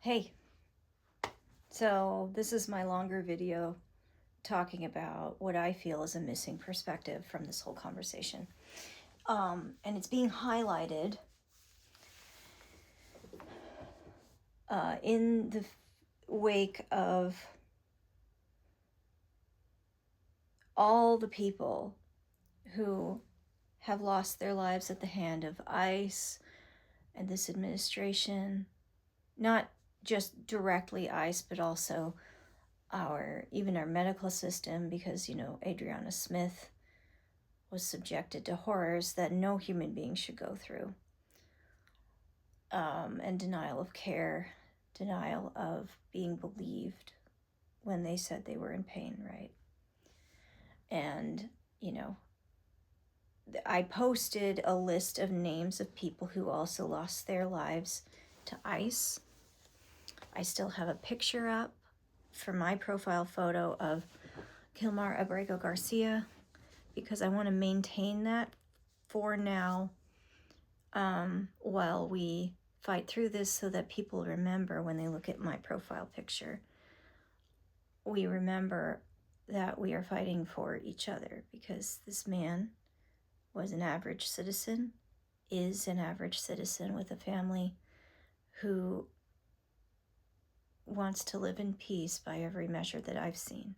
Hey, so this is my longer video talking about what I feel is a missing perspective from this whole conversation. And it's being highlighted in the wake of all the people who have lost their lives at the hand of ICE and this administration, not just directly ICE, but also even our medical system, because, Adriana Smith was subjected to horrors that no human being should go through. And denial of care, denial of being believed when they said they were in pain, right? And, I posted a list of names of people who also lost their lives to ICE. I still have a picture up for my profile photo of Kilmar Abrego Garcia, because I want to maintain that for now, while we fight through this, so that people remember when they look at my profile picture, we remember that we are fighting for each other, because this man was an average citizen, is an average citizen with a family who wants to live in peace by every measure that I've seen,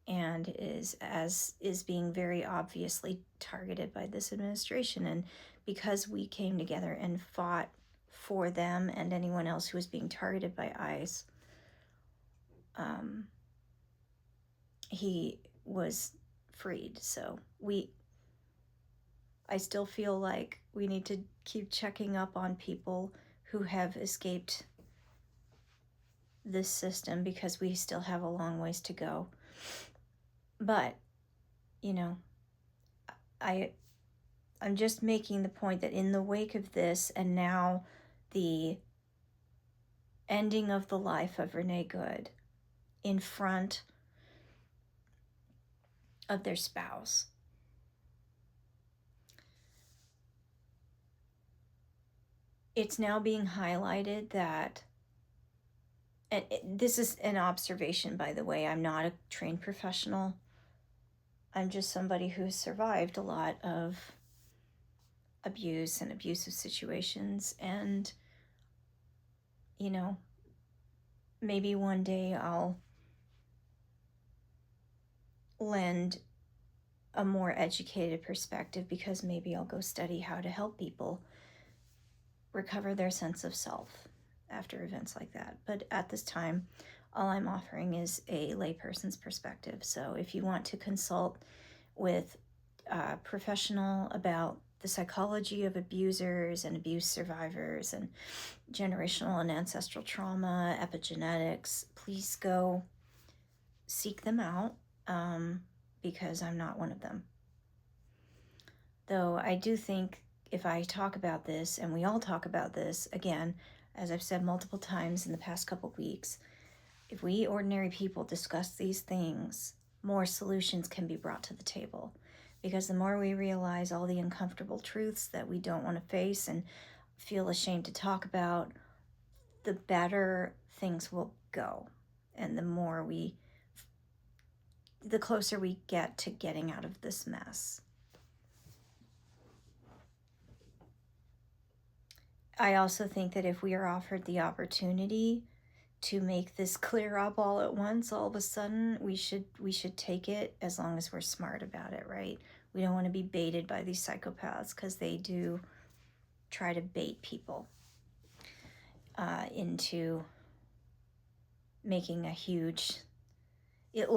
and is being very obviously targeted by this administration. And because we came together and fought for them and anyone else who was being targeted by ICE, he was freed. So I still feel like we need to keep checking up on people who have escaped this system, because we still have a long ways to go. But, I'm just making the point that in the wake of this, and now the ending of the life of Renee Good in front of their spouse, it's now being highlighted that, and this is an observation, by the way, I'm not a trained professional. I'm just somebody who has survived a lot of abuse and abusive situations. And, maybe one day I'll lend a more educated perspective, because maybe I'll go study how to help people recover their sense of self after events like that. But at this time, all I'm offering is a layperson's perspective. So if you want to consult with a professional about the psychology of abusers and abuse survivors and generational and ancestral trauma, epigenetics, please go seek them out, because I'm not one of them. Though I do think if I talk about this, and we all talk about this, again, as I've said multiple times in the past couple weeks, if we ordinary people discuss these things, more solutions can be brought to the table. Because the more we realize all the uncomfortable truths that we don't want to face and feel ashamed to talk about, the better things will go. And the closer we get to getting out of this mess. I also think that if we are offered the opportunity to make this clear up all at once, all of a sudden, we should take it, as long as we're smart about it, right? We don't want to be baited by these psychopaths, because they do try to bait people into making a huge, these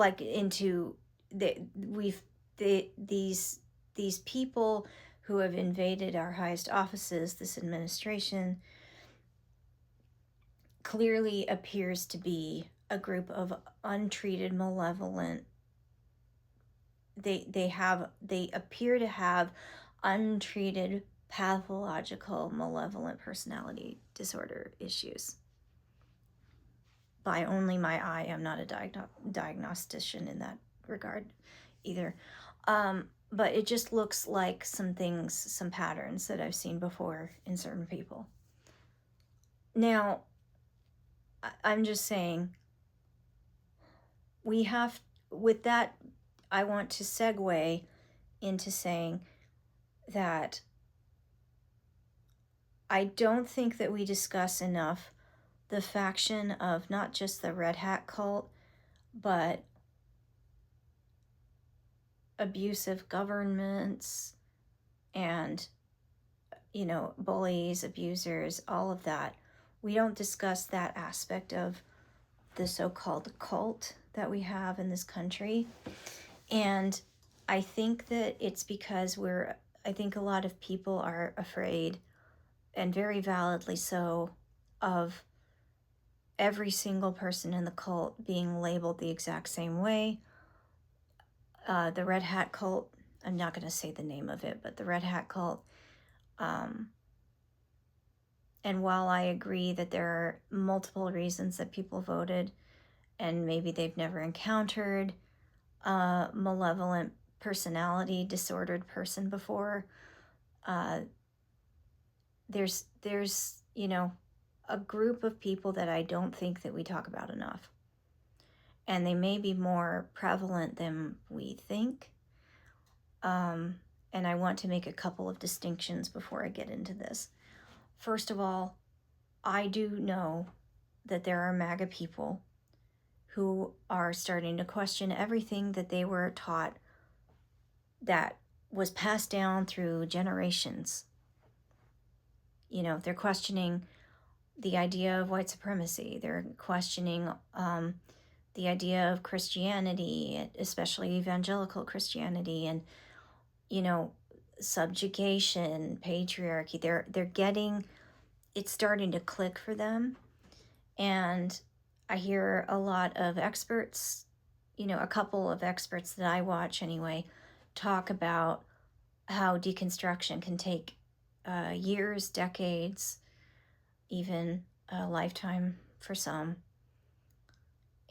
people who have invaded our highest offices, this administration, clearly appears to be a group of untreated, malevolent. They appear to have untreated, pathological, malevolent personality disorder issues. By only my eye, I'm not a diagnostician in that regard either. But it just looks like some patterns that I've seen before in certain people. Now, I'm just saying, we have, with that, I want to segue into saying that I don't think that we discuss enough the faction of not just the Red Hat cult, but abusive governments and, bullies, abusers, all of that. We don't discuss that aspect of the so-called cult that we have in this country. And I think that it's because I think a lot of people are afraid, and very validly so, of every single person in the cult being labeled the exact same way. The Red Hat cult, I'm not going to say the name of it, but the Red Hat cult. And while I agree that there are multiple reasons that people voted, and maybe they've never encountered a malevolent personality disordered person before, there's a group of people that I don't think that we talk about enough, and they may be more prevalent than we think. And I want to make a couple of distinctions before I get into this. First of all, I do know that there are MAGA people who are starting to question everything that they were taught that was passed down through generations. They're questioning the idea of white supremacy. They're questioning the idea of Christianity, especially evangelical Christianity, and subjugation, patriarchy. They're getting, it's starting to click for them. And I hear a lot of experts, a couple of experts that I watch anyway, talk about how deconstruction can take years, decades, even a lifetime for some.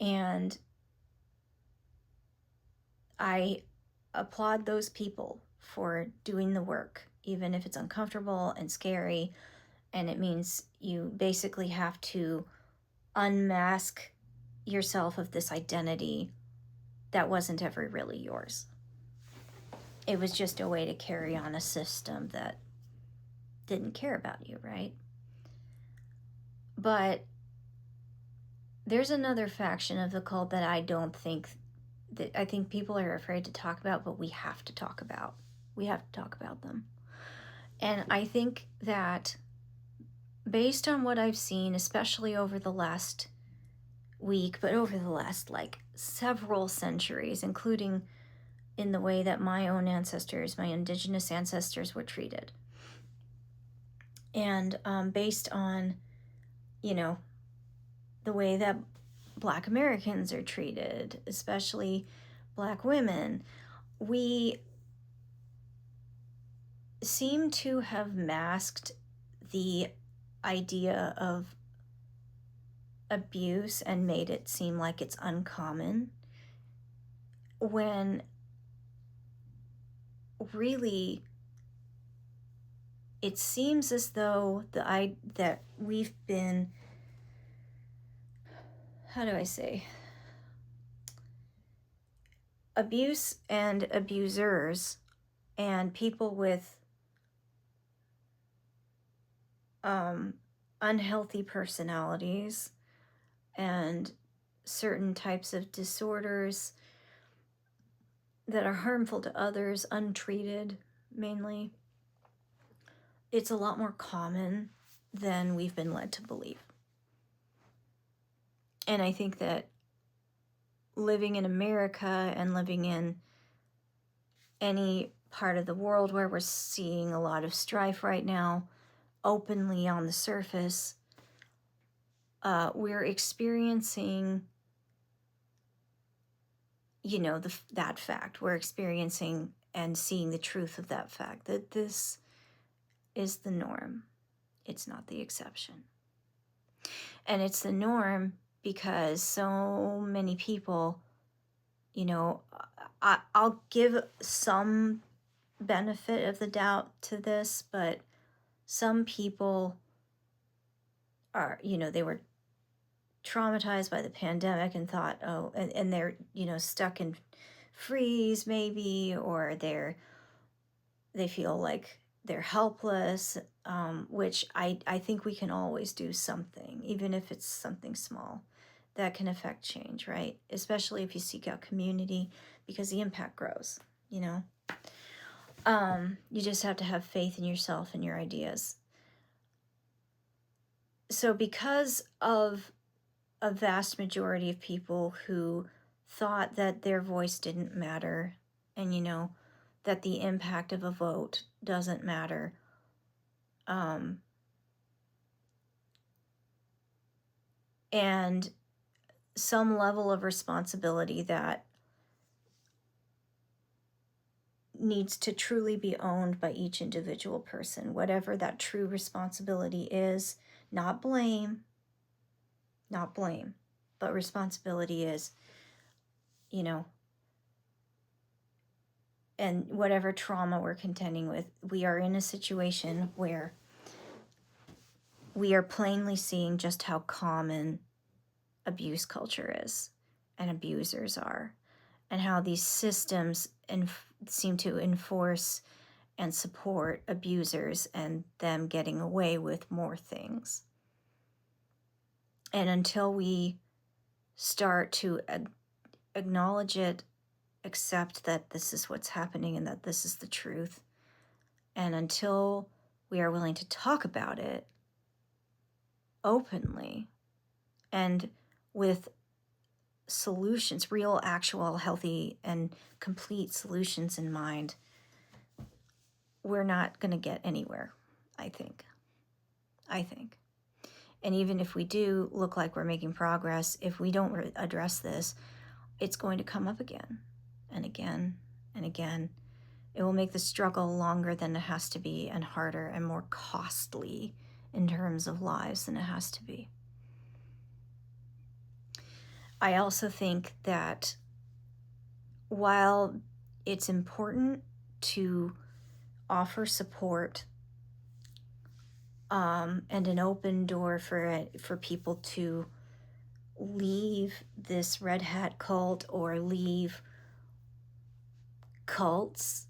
And I applaud those people for doing the work, even if it's uncomfortable and scary. And it means you basically have to unmask yourself of this identity that wasn't ever really yours. It was just a way to carry on a system that didn't care about you, right? But there's another faction of the cult that I think people are afraid to talk about, but we have to talk about. We have to talk about them. And I think that based on what I've seen, especially over the last week, but over the last several centuries, including in the way that my own ancestors, my indigenous ancestors, were treated. And based on, the way that Black Americans are treated, especially Black women, we seem to have masked the idea of abuse and made it seem like it's uncommon, when really it seems as though that we've been, how do I say, abuse and abusers and people with unhealthy personalities and certain types of disorders that are harmful to others, untreated mainly. It's a lot more common than we've been led to believe. And I think that living in America and living in any part of the world where we're seeing a lot of strife right now, openly on the surface, we're experiencing, that fact. We're experiencing and seeing the truth of that fact, that this is the norm. It's not the exception. And it's the norm because so many people, I'll give some benefit of the doubt to this, but some people are, they were traumatized by the pandemic and thought, oh, and they're, stuck in freeze maybe, or they feel like they're helpless, which I think we can always do something, even if it's something small, that can affect change, right? Especially if you seek out community, because the impact grows, You just have to have faith in yourself and your ideas. So because of a vast majority of people who thought that their voice didn't matter, and that the impact of a vote doesn't matter, and some level of responsibility that needs to truly be owned by each individual person, whatever that true responsibility is. Not blame, but responsibility is, and whatever trauma we're contending with. We are in a situation where we are plainly seeing just how common abuse culture is, and abusers are, and how these systems seem to enforce and support abusers and them getting away with more things. And until we start to acknowledge it, accept that this is what's happening and that this is the truth, and until we are willing to talk about it openly and with solutions, real, actual, healthy, and complete solutions in mind, we're not going to get anywhere, I think. And even if we do look like we're making progress, if we don't address this, it's going to come up again and again and again. It will make the struggle longer than it has to be, and harder and more costly in terms of lives than it has to be. I also think that while it's important to offer support and an open door for people to leave this red hat cult or leave cults,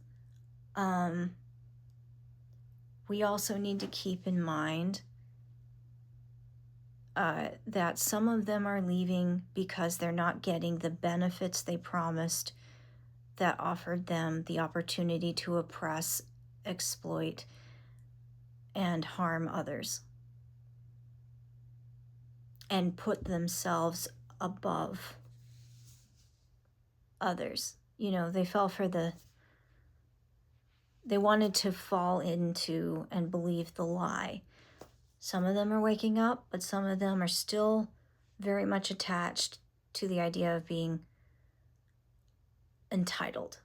we also need to keep in mind that some of them are leaving because they're not getting the benefits they promised that offered them the opportunity to oppress, exploit, and harm others, and put themselves above others. They wanted to fall into and believe the lie. Some of them are waking up, but some of them are still very much attached to the idea of being entitled.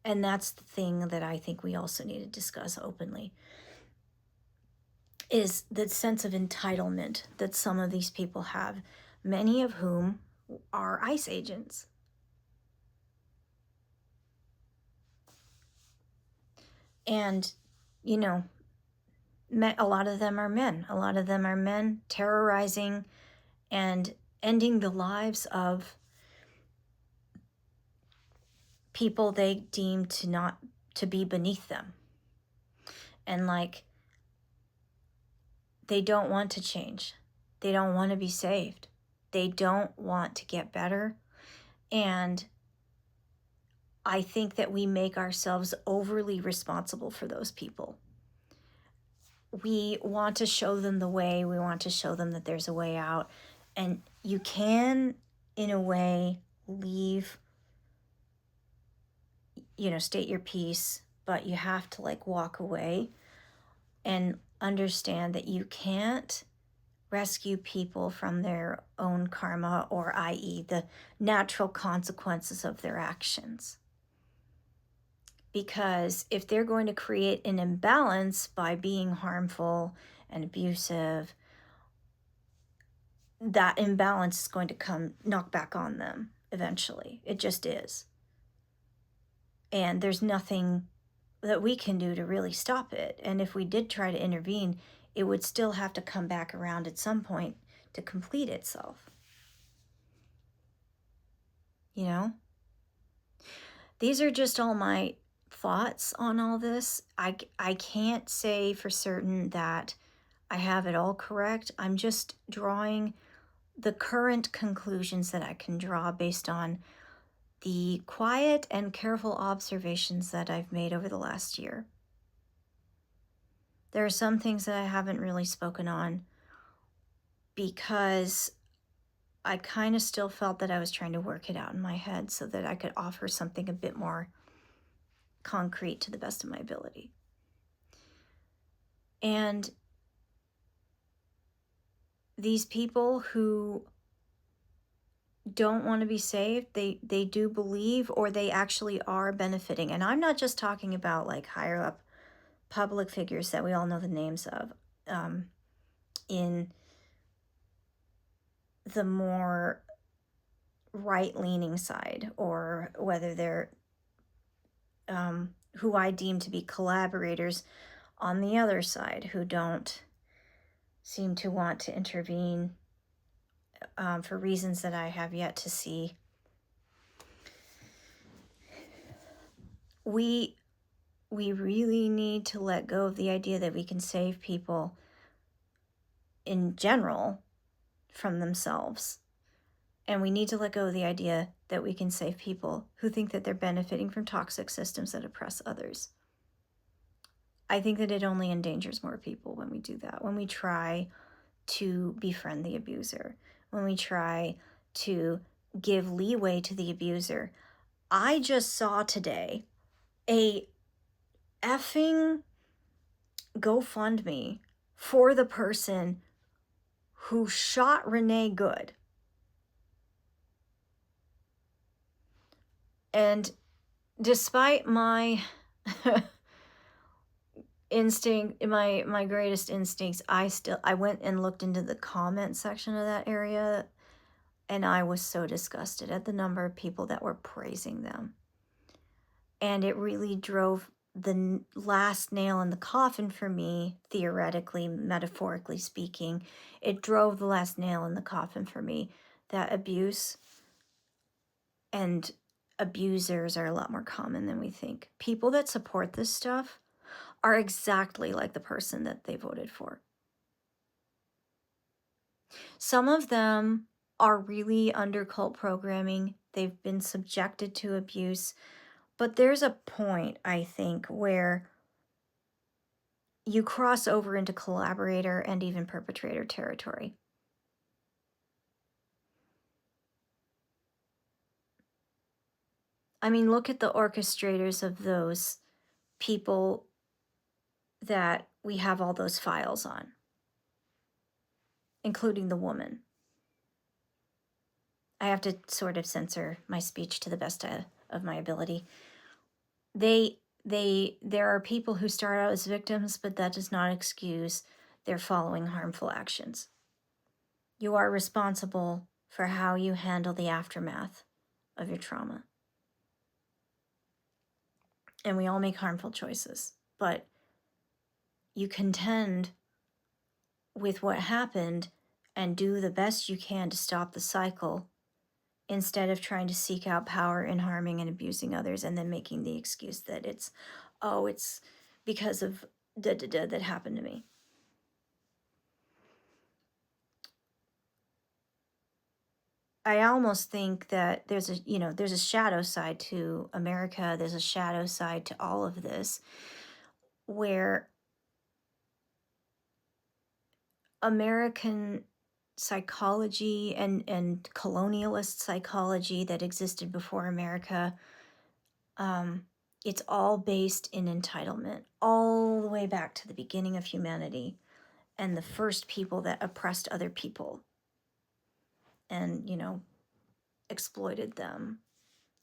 And that's the thing that I think we also need to discuss openly, is the sense of entitlement that some of these people have, many of whom are ICE agents. And, a lot of them are men. A lot of them are men terrorizing and ending the lives of people they deem to be beneath them. And they don't want to change. They don't want to be saved. They don't want to get better. And I think that we make ourselves overly responsible for those people. We want to show them the way. We want to show them that there's a way out. And you can, in a way, leave, state your piece, but you have to walk away and understand that you can't rescue people from their own karma, or i.e. the natural consequences of their actions. Because if they're going to create an imbalance by being harmful and abusive, that imbalance is going to knock back on them eventually. It just is. And there's nothing that we can do to really stop it. And if we did try to intervene, it would still have to come back around at some point to complete itself. You know? These are just all my thoughts on all this. I can't say for certain that I have it all correct. I'm just drawing the current conclusions that I can draw based on the quiet and careful observations that I've made over the last year. There are some things that I haven't really spoken on because I kind of still felt that I was trying to work it out in my head so that I could offer something a bit more concrete to the best of my ability. And these people who don't want to be saved, they do believe, or they actually are benefiting. And I'm not just talking about like higher up public figures that we all know the names of, in the more right-leaning side, or whether they're who I deem to be collaborators on the other side, who don't seem to want to intervene for reasons that I have yet to see. We really need to let go of the idea that we can save people in general from themselves. And we need to let go of the idea that we can save people who think that they're benefiting from toxic systems that oppress others. I think that it only endangers more people when we do that, when we try to befriend the abuser, when we try to give leeway to the abuser. I just saw today a effing GoFundMe for the person who shot Renee Good. And despite my my greatest instincts, I went and looked into the comment section of that area, and I was so disgusted at the number of people that were praising them. And it really drove the last nail in the coffin for me, theoretically, metaphorically speaking. It drove the last nail in the coffin for me that abuse and abusers are a lot more common than we think. People that support this stuff are exactly like the person that they voted for. Some of them are really under cult programming. They've been subjected to abuse. But there's a point, I think, where you cross over into collaborator and even perpetrator territory. I mean, look at the orchestrators of those people that we have all those files on, including the woman. I have to sort of censor my speech to the best of my ability. There are people who start out as victims, but that does not excuse their following harmful actions. You are responsible for how you handle the aftermath of your trauma. And we all make harmful choices, but you contend with what happened and do the best you can to stop the cycle, instead of trying to seek out power in harming and abusing others and then making the excuse that it's because of that happened to me. I almost think that there's a shadow side to America. There's a shadow side to all of this, where American psychology and colonialist psychology that existed before America, it's all based in entitlement, all the way back to the beginning of humanity and the first people that oppressed other people and, exploited them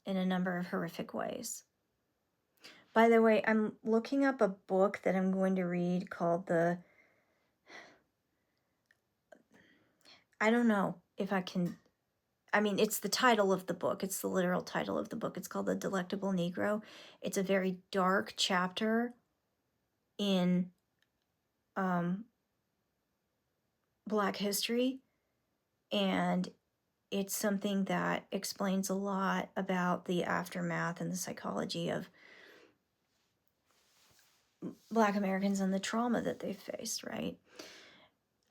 in a number of horrific ways. By the way, I'm looking up a book that I'm going to read called I don't know if I can, it's the title of the book. It's the literal title of the book. It's called The Delectable Negro. It's a very dark chapter in Black history, And it's something that explains a lot about the aftermath and the psychology of Black Americans and the trauma that they've faced, right?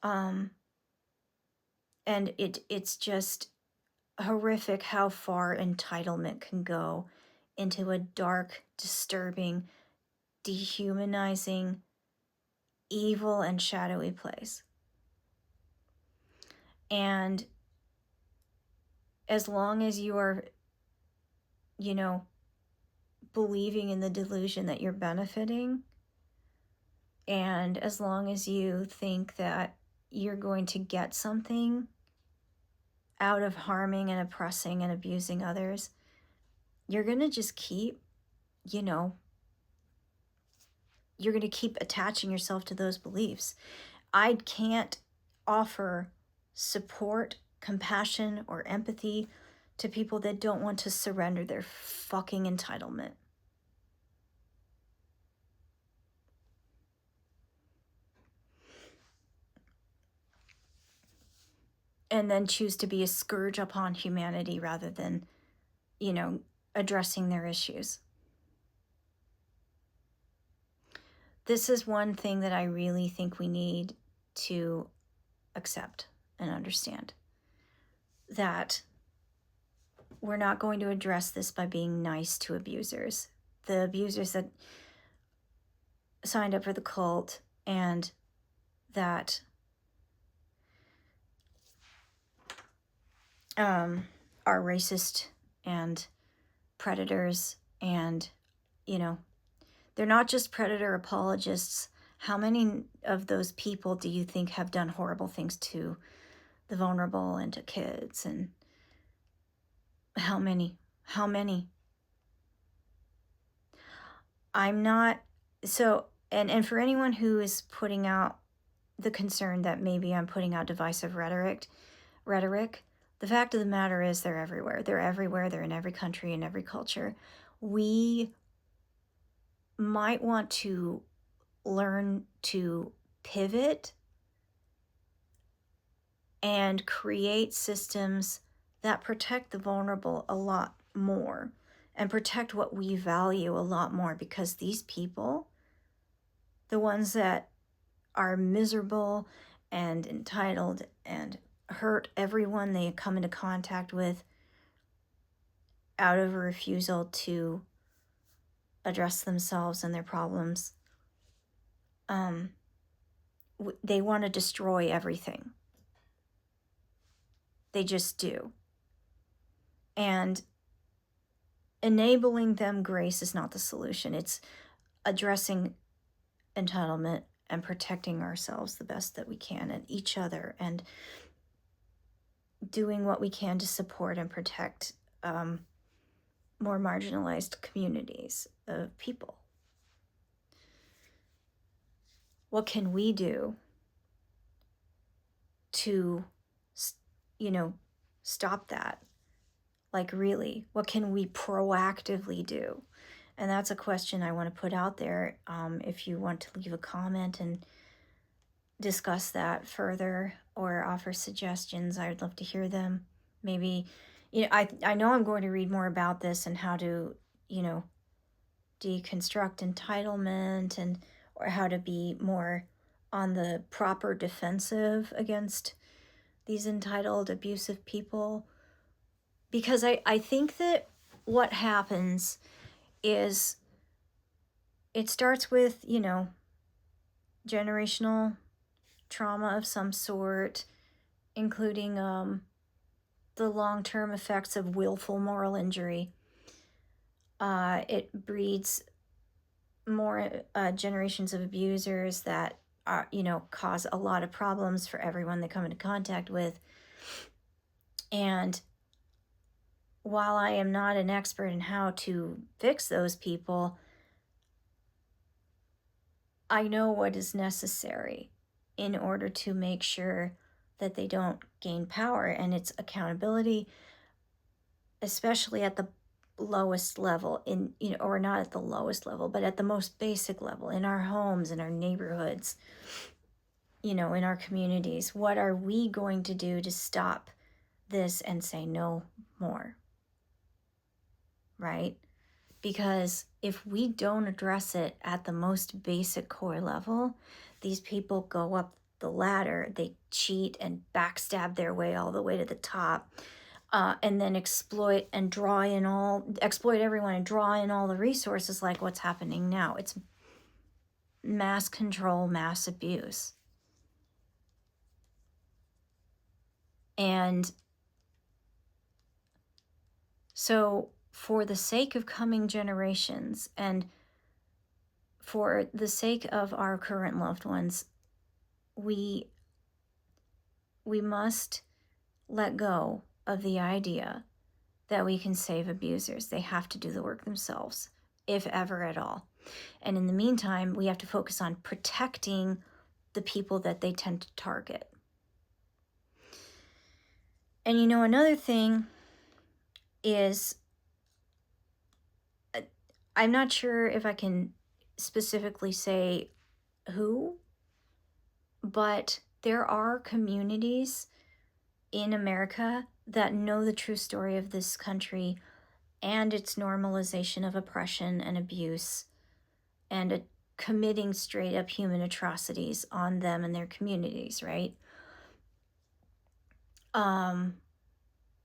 And it's just horrific how far entitlement can go into a dark, disturbing, dehumanizing, evil, and shadowy place. And as long as you are, believing in the delusion that you're benefiting, and as long as you think that you're going to get something out of harming and oppressing and abusing others, you're going to just keep, you're going to keep attaching yourself to those beliefs. I can't offer support, compassion, or empathy to people that don't want to surrender their fucking entitlement. And then choose to be a scourge upon humanity rather than, addressing their issues. This is one thing that I really think we need to accept and understand. That we're not going to address this by being nice to abusers. The abusers that signed up for the cult and that are racist and predators, and they're not just predator apologists. How many of those people do you think have done horrible things to the vulnerable and to kids? And how many? I'm not so. And for anyone who is putting out the concern that maybe I'm putting out divisive rhetoric, the fact of the matter is they're everywhere. They're everywhere. They're in every country and every culture. We might want to learn to pivot and create systems that protect the vulnerable a lot more and protect what we value a lot more, because these people, the ones that are miserable and entitled and hurt everyone they come into contact with out of a refusal to address themselves and their problems, they want to destroy everything. They just do. And enabling them grace is not the solution. It's addressing entitlement and protecting ourselves the best that we can and each other, and doing what we can to support and protect more marginalized communities of people. What can we do to, stop that? Like, really, what can we proactively do? And that's a question I want to put out there. If you want to leave a comment and discuss that further or offer suggestions, I would love to hear them. Maybe, I know I'm going to read more about this and how to, deconstruct entitlement, and or how to be more on the proper defensive against these entitled, abusive people. Because I think that what happens is it starts with, generational trauma of some sort, including the long-term effects of willful moral injury. It breeds more generations of abusers that are, cause a lot of problems for everyone they come into contact with. And while I am not an expert in how to fix those people, I know what is necessary in order to make sure that they don't gain power, and it's accountability, especially at the lowest level or not at the lowest level, but at the most basic level, in our homes, in our neighborhoods. in our communities. What are we going to do to stop this and say no more? Right? Because if we don't address it at the most basic core level, these people go up the ladder, they cheat and backstab their way all the way to the top, and then exploit everyone and draw in all the resources, like what's happening now. It's mass control, mass abuse. And so for the sake of coming generations and for the sake of our current loved ones, we must let go of the idea that we can save abusers. They have to do the work themselves, if ever at all. And in the meantime, we have to focus on protecting the people that they tend to target. And another thing is, I'm not sure if I can specifically say who, but there are communities in America that know the true story of this country and its normalization of oppression and abuse and committing straight up human atrocities on them and their communities, right?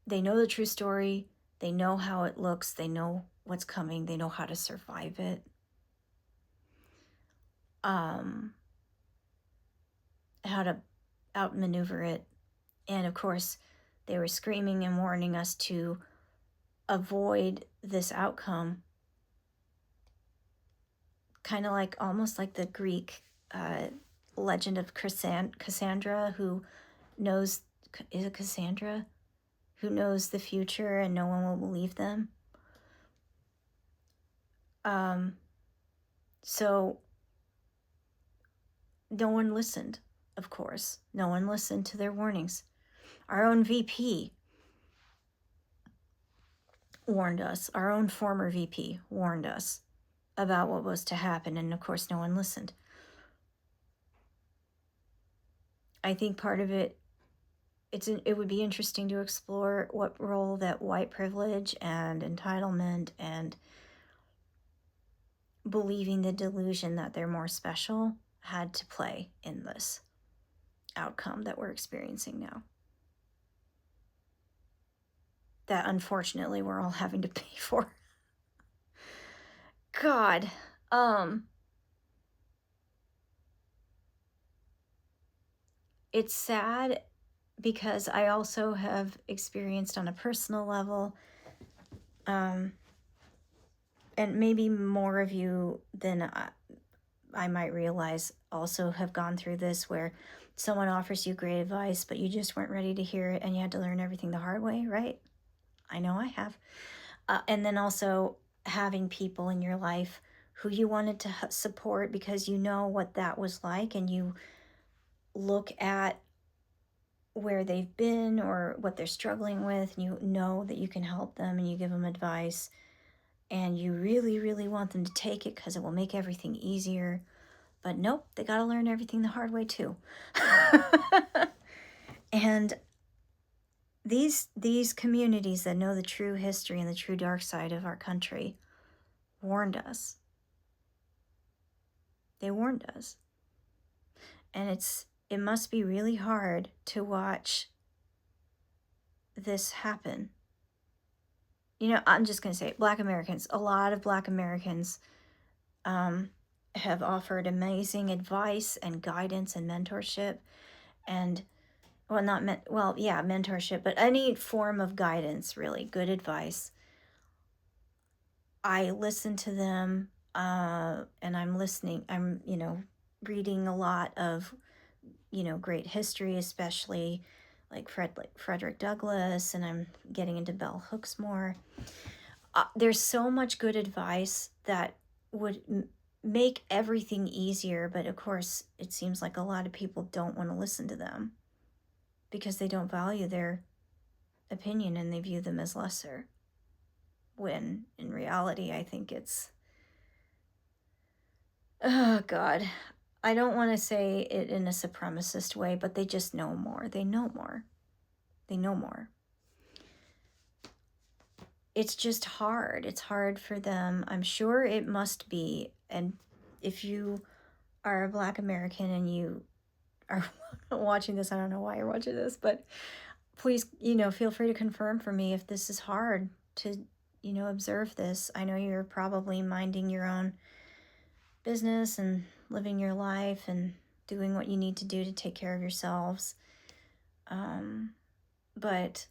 They know the true story. They know how it looks. They know what's coming. They know how to survive it. How to outmaneuver it. And of course, they were screaming and warning us to avoid this outcome. Kind of like, almost like the Greek legend of Cassandra, who knows, is it Cassandra? Who knows the future and no one will believe them. So no one listened, of course. No one listened to their warnings. Our own VP warned us. Our own former VP warned us about what was to happen, and of course no one listened. I think part of it, it would be interesting to explore what role that white privilege and entitlement and believing the delusion that they're more special had to play in this outcome that we're experiencing now. That unfortunately we're all having to pay for. God. It's sad because I also have experienced on a personal level, and maybe more of you than I might realize also have gone through this, where someone offers you great advice, but you just weren't ready to hear it and you had to learn everything the hard way, right? I know I have. And then also having people in your life who you wanted to support because you know what that was like, and you look at where they've been or what they're struggling with, and you know that you can help them, and you give them advice, and you really, really want them to take it because it will make everything easier. But nope, they got to learn everything the hard way too. And these communities that know the true history and the true dark side of our country warned us. They warned us. And it must be really hard to watch this happen. I'm just going to say, Black Americans, a lot of Black Americans have offered amazing advice and guidance and mentorship, and mentorship, but any form of guidance, really, good advice. I listen to them, and I'm listening. I'm, reading a lot of, great history, especially like Frederick Douglass, and I'm getting into bell hooks more. There's so much good advice that would make everything easier, but of course, it seems like a lot of people don't want to listen to them because they don't value their opinion and they view them as lesser. When in reality, I think it's, oh God, I don't want to say it in a supremacist way, but they just know more. They know more. They know more. It's just hard. It's hard for them. I'm sure it must be. And if you are a Black American and you are watching this, I don't know why you're watching this, but please, feel free to confirm for me if this is hard to, observe this. I know you're probably minding your own business and living your life and doing what you need to do to take care of yourselves. But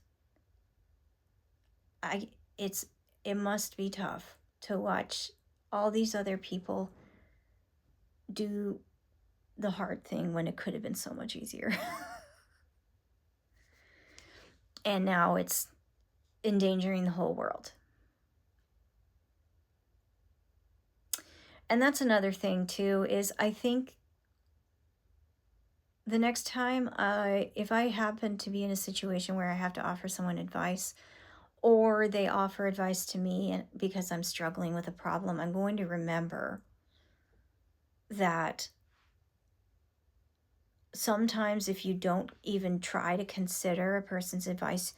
it must be tough to watch all these other people do the hard thing when it could have been so much easier. And now it's endangering the whole world. And that's another thing too, is I think the next time if I happen to be in a situation where I have to offer someone advice, or they offer advice to me and because I'm struggling with a problem, I'm going to remember that sometimes if you don't even try to consider a person's advice,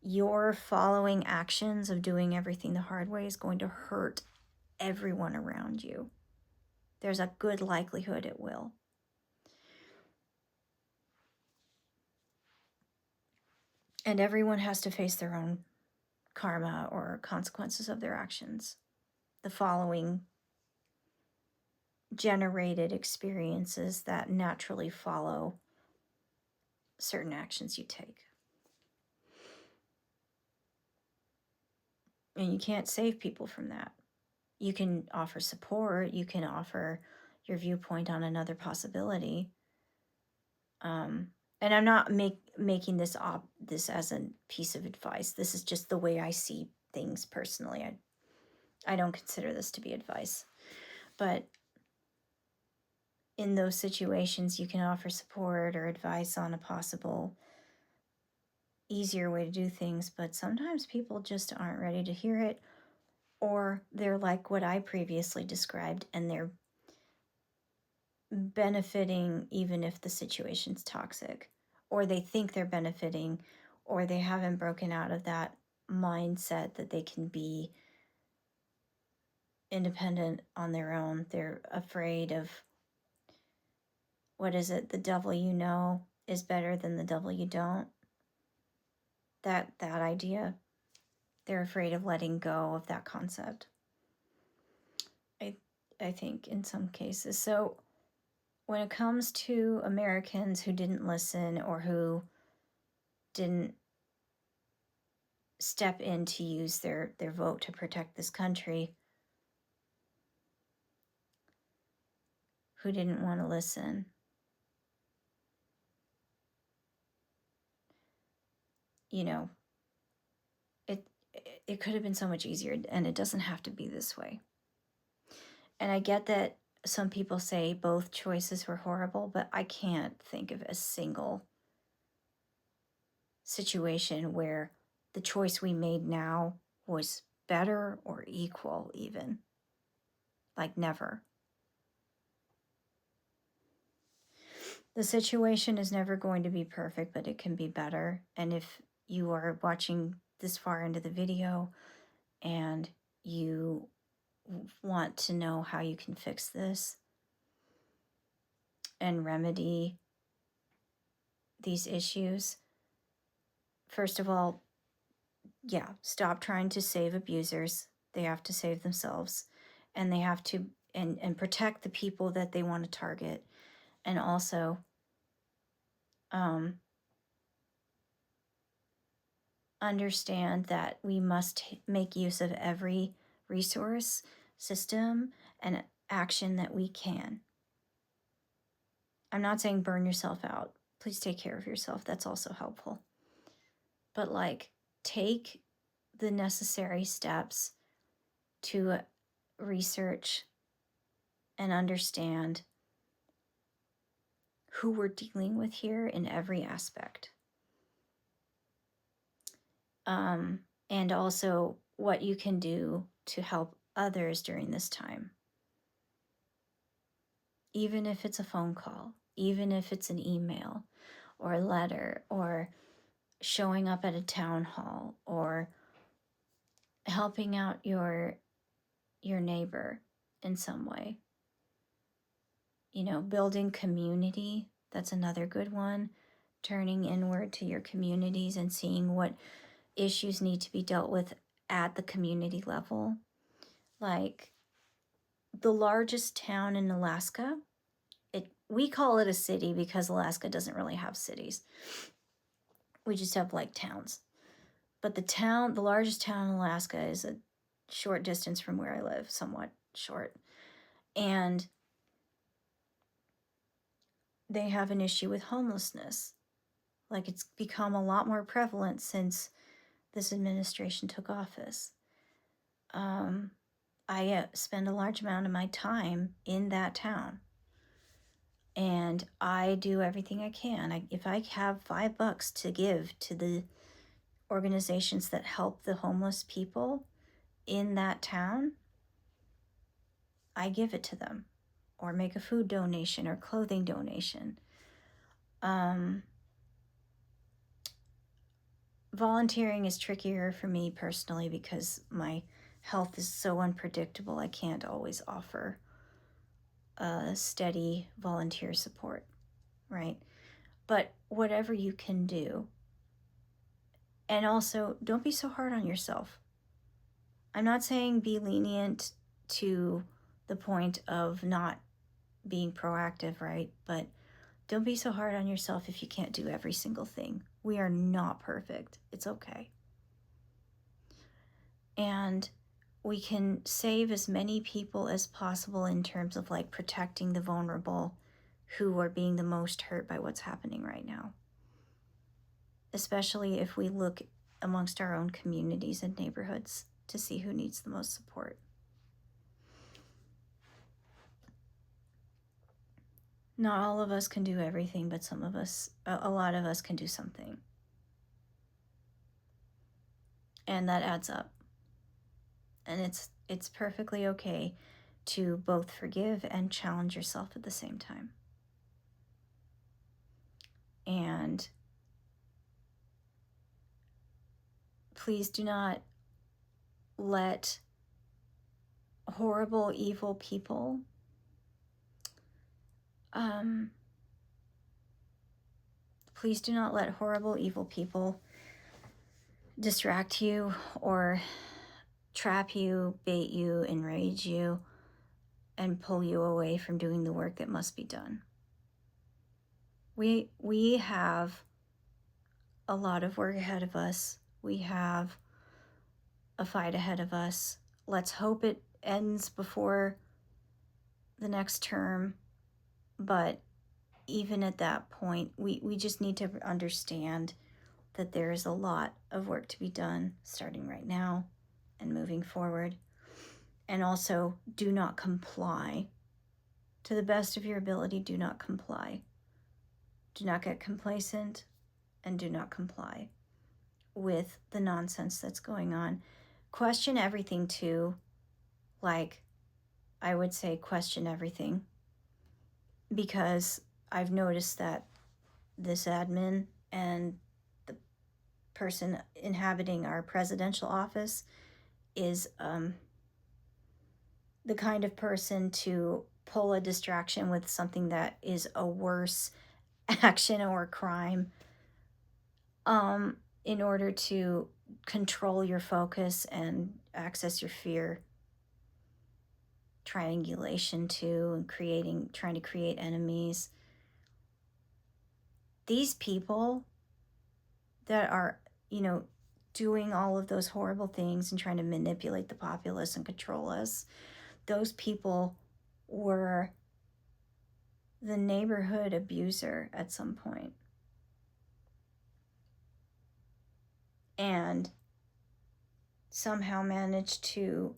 your following actions of doing everything the hard way is going to hurt everyone around you. There's a good likelihood it will. And everyone has to face their own karma or consequences of their actions. The following generated experiences that naturally follow certain actions you take. And you can't save people from that. You can offer support, you can offer your viewpoint on another possibility. And I'm not making this as a piece of advice. This is just the way I see things personally. I don't consider this to be advice. But in those situations, you can offer support or advice on a possible easier way to do things, but sometimes people just aren't ready to hear it, or they're like what I previously described, and they're benefiting even if the situation's toxic, or they think they're benefiting, or they haven't broken out of that mindset that they can be independent on their own. They're afraid of, what is it, the devil you know is better than the devil you don't. That idea. They're afraid of letting go of that concept. I think in some cases. So when it comes to Americans who didn't listen or who didn't step in to use their vote to protect this country, who didn't want to listen, it could have been so much easier, and it doesn't have to be this way. And I get that some people say both choices were horrible, but I can't think of a single situation where the choice we made now was better or equal, even. Like, never. The situation is never going to be perfect, but it can be better. And if you are watching this far into the video and you want to know how you can fix this and remedy these issues, first of all, stop trying to save abusers. They have to save themselves, and they have to and protect the people that they want to target. And also understand that we must make use of every resource, system, and action that we can. I'm not saying burn yourself out. Please take care of yourself. That's also helpful. But take the necessary steps to research and understand who we're dealing with here in every aspect. And also what you can do to help others during this time. even if it's a phone call, even if it's an email or a letter, or showing up at a town hall, or helping out your neighbor in some way. Building community, that's another good one. Turning inward to your communities and seeing what issues need to be dealt with at the community level. Like the largest town in Alaska, we call it a city because Alaska doesn't really have cities. We just have like towns. But the largest town in Alaska is a short distance from where I live, somewhat short. And they have an issue with homelessness. Like, it's become a lot more prevalent since this administration took office. I spend a large amount of my time in that town. And I do everything I can. If I have $5 to give to the organizations that help the homeless people in that town, I give it to them, or make a food donation or clothing donation. Volunteering is trickier for me personally because my health is so unpredictable. I can't always offer steady volunteer support, right? But whatever you can do. And also, don't be so hard on yourself. I'm not saying be lenient to the point of not being proactive, right? But don't be so hard on yourself if you can't do every single thing. We are not perfect. It's okay. And we can save as many people as possible in terms of like protecting the vulnerable who are being the most hurt by what's happening right now. Especially if we look amongst our own communities and neighborhoods to see who needs the most support. Not all of us can do everything, but a lot of us can do something. And that adds up. And it's perfectly okay to both forgive and challenge yourself at the same time. And please do not let horrible, evil people distract you or trap you, bait you, enrage you, and pull you away from doing the work that must be done. We have a lot of work ahead of us. We have a fight ahead of us. Let's hope it ends before the next term. But even at that point, we just need to understand that there is a lot of work to be done starting right now and moving forward. And also, do not comply. To the best of your ability, do not comply. Do not get complacent, and do not comply with the nonsense that's going on. Question everything too. Like, I would say question everything, because I've noticed that this admin and the person inhabiting our presidential office is the kind of person to pull a distraction with something that is a worse action or crime in order to control your focus and access your fear. Triangulation too, and trying to create enemies. These people that are, doing all of those horrible things and trying to manipulate the populace and control us, those people were the neighborhood abuser at some point. And somehow managed to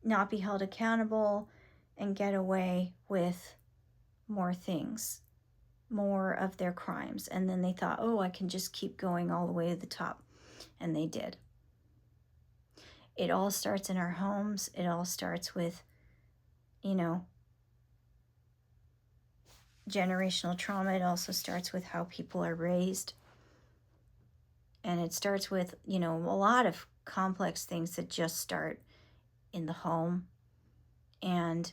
not be held accountable and get away with more things, more of their crimes. And then they thought, I can just keep going all the way to the top. And they did. It all starts in our homes. It all starts with, generational trauma, it also starts with how people are raised. And it starts with, a lot of complex things that just start in the home. And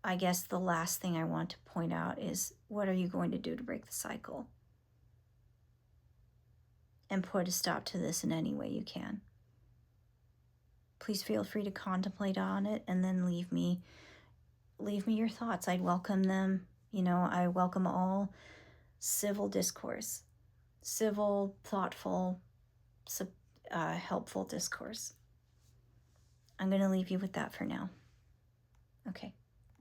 I guess the last thing I want to point out is, what are you going to do to break the cycle? And put a stop to this in any way you can. Please feel free to contemplate on it and then leave me your thoughts. I'd welcome them. I welcome all civil discourse, civil, thoughtful, helpful discourse. I'm going to leave you with that for now. Okay.